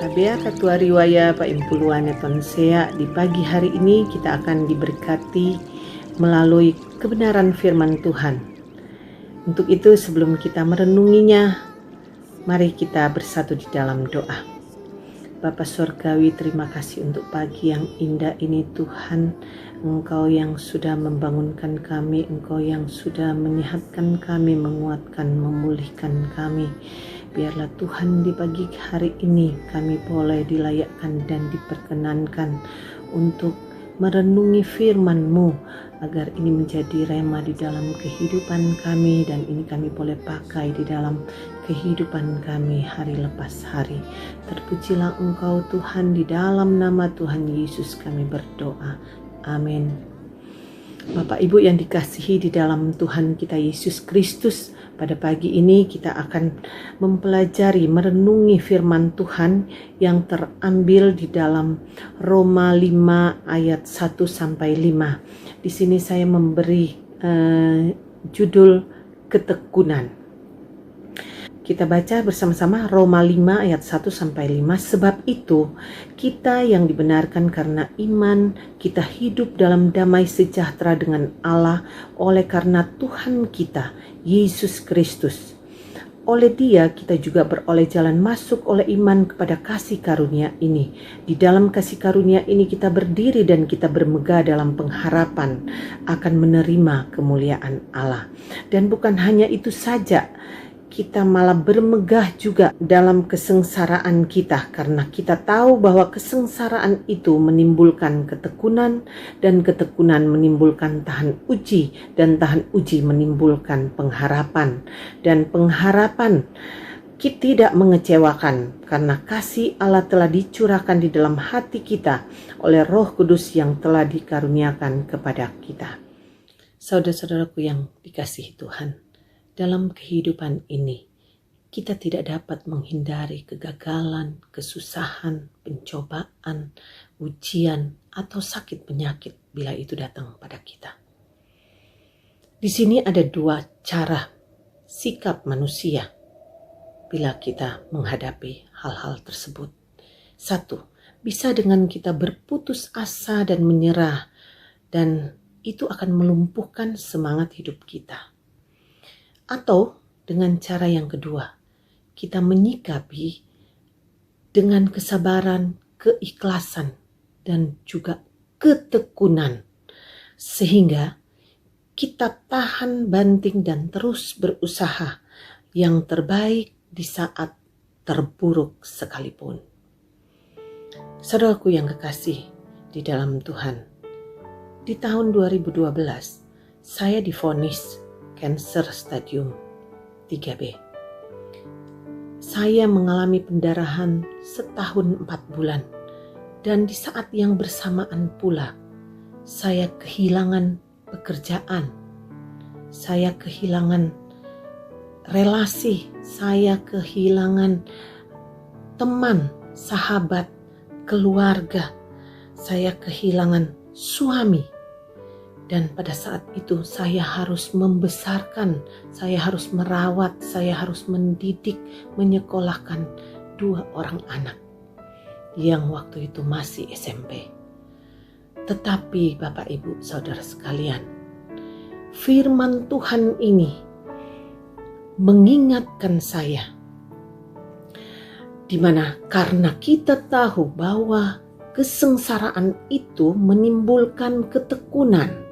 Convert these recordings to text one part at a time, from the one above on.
Tabea Katua Riwaya Pak Impuluane Tonsea. Di pagi hari ini kita akan diberkati melalui kebenaran firman Tuhan. Untuk itu sebelum kita merenunginya, mari kita bersatu di dalam doa. Bapa Surgawi, terima kasih untuk pagi yang indah ini Tuhan. Engkau yang sudah membangunkan kami, Engkau yang sudah menyehatkan kami, menguatkan, memulihkan kami. Biarlah Tuhan di pagi hari ini kami boleh dilayakkan dan diperkenankan untuk merenungi firman-Mu agar ini menjadi rema di dalam kehidupan kami dan ini kami boleh pakai di dalam kehidupan kami hari lepas hari. Terpujilah Engkau Tuhan, di dalam nama Tuhan Yesus kami berdoa. Amin. Bapak Ibu yang dikasihi di dalam Tuhan kita Yesus Kristus, pada pagi ini kita akan mempelajari, merenungi firman Tuhan yang terambil di dalam Roma 5 ayat 1 sampai 5. Di sini saya memberi judul ketekunan. Kita baca bersama-sama Roma 5 ayat 1 sampai 5. Sebab itu, kita yang dibenarkan karena iman, kita hidup dalam damai sejahtera dengan Allah oleh karena Tuhan kita, Yesus Kristus. Oleh Dia kita juga beroleh jalan masuk oleh iman kepada kasih karunia ini. Di dalam kasih karunia ini kita berdiri dan kita bermegah dalam pengharapan akan menerima kemuliaan Allah. Dan bukan hanya itu saja, kita malah bermegah juga dalam kesengsaraan kita, karena kita tahu bahwa kesengsaraan itu menimbulkan ketekunan, dan ketekunan menimbulkan tahan uji, dan tahan uji menimbulkan pengharapan, dan pengharapan kita tidak mengecewakan karena kasih Allah telah dicurahkan di dalam hati kita oleh Roh Kudus yang telah dikaruniakan kepada kita. Saudara-saudaraku yang dikasihi Tuhan, dalam kehidupan ini, kita tidak dapat menghindari kegagalan, kesusahan, pencobaan, ujian, atau sakit penyakit bila itu datang pada kita. Di sini ada dua cara sikap manusia bila kita menghadapi hal-hal tersebut. Satu, bisa dengan kita berputus asa dan menyerah, dan itu akan melumpuhkan semangat hidup kita. Atau dengan cara yang kedua, kita menyikapi dengan kesabaran, keikhlasan, dan juga ketekunan. Sehingga kita tahan banting dan terus berusaha yang terbaik di saat terburuk sekalipun. Saudaraku yang kekasih di dalam Tuhan, di tahun 2012 saya divonis kanker stadium 3B. Saya mengalami pendarahan setahun 4 bulan, dan di saat yang bersamaan pula saya kehilangan pekerjaan, saya kehilangan relasi, saya kehilangan teman, sahabat, keluarga, saya kehilangan suami. Dan pada saat itu saya harus membesarkan, saya harus merawat, saya harus mendidik, menyekolahkan 2 orang anak yang waktu itu masih SMP. Tetapi Bapak Ibu Saudara sekalian, firman Tuhan ini mengingatkan saya, di mana karena kita tahu bahwa kesengsaraan itu menimbulkan ketekunan.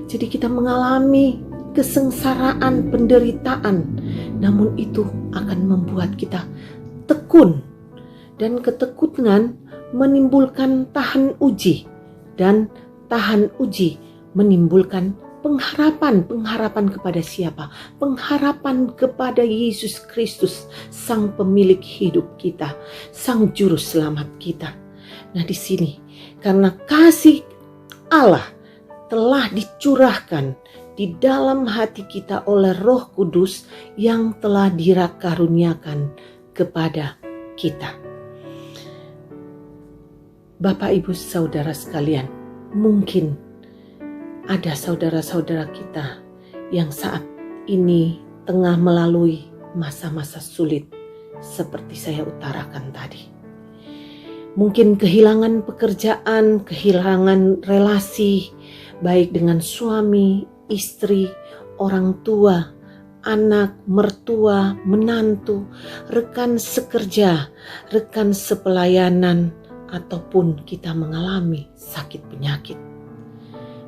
Jadi kita mengalami kesengsaraan, penderitaan, namun itu akan membuat kita tekun. Dan ketekunan menimbulkan tahan uji, dan tahan uji menimbulkan pengharapan. Pengharapan kepada siapa? Pengharapan kepada Yesus Kristus, Sang Pemilik hidup kita, Sang Juru Selamat kita. Nah di sini, karena kasih Allah telah dicurahkan di dalam hati kita oleh Roh Kudus yang telah dikaruniakan kepada kita. Bapak Ibu Saudara sekalian, mungkin ada saudara-saudara kita yang saat ini tengah melalui masa-masa sulit seperti saya utarakan tadi. mungkin kehilangan pekerjaan, kehilangan relasi, baik dengan suami, istri, orang tua, anak, mertua, menantu, rekan sekerja, rekan sepelayanan, ataupun kita mengalami sakit penyakit.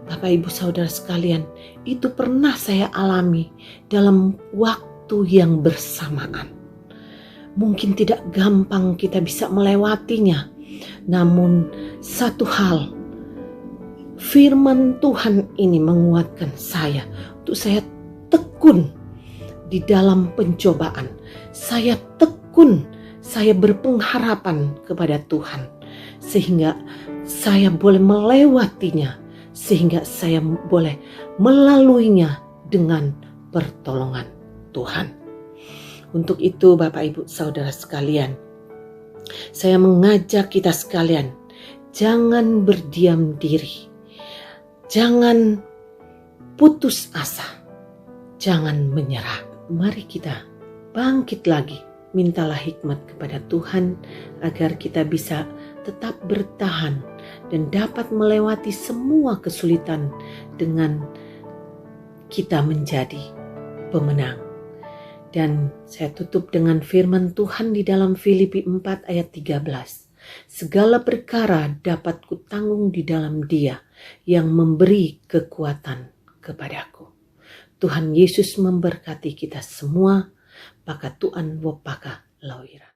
Bapak Ibu Saudara sekalian, itu pernah saya alami dalam waktu yang bersamaan. Mungkin tidak gampang kita bisa melewatinya, namun satu hal, firman Tuhan ini menguatkan saya untuk saya tekun di dalam pencobaan. Saya tekun, saya berpengharapan kepada Tuhan, sehingga saya boleh melewatinya, sehingga saya boleh melaluinya dengan pertolongan Tuhan. Untuk itu Bapak Ibu Saudara sekalian, saya mengajak kita sekalian, jangan berdiam diri, jangan putus asa, jangan menyerah. Mari kita bangkit lagi, mintalah hikmat kepada Tuhan agar kita bisa tetap bertahan dan dapat melewati semua kesulitan dengan kita menjadi pemenang. Dan saya tutup dengan firman Tuhan di dalam Filipi 4 ayat 13. Segala perkara dapat kutanggung di dalam Dia yang memberi kekuatan kepadaku. Tuhan Yesus memberkati kita semua. Paka Tuhan wopaka lawira.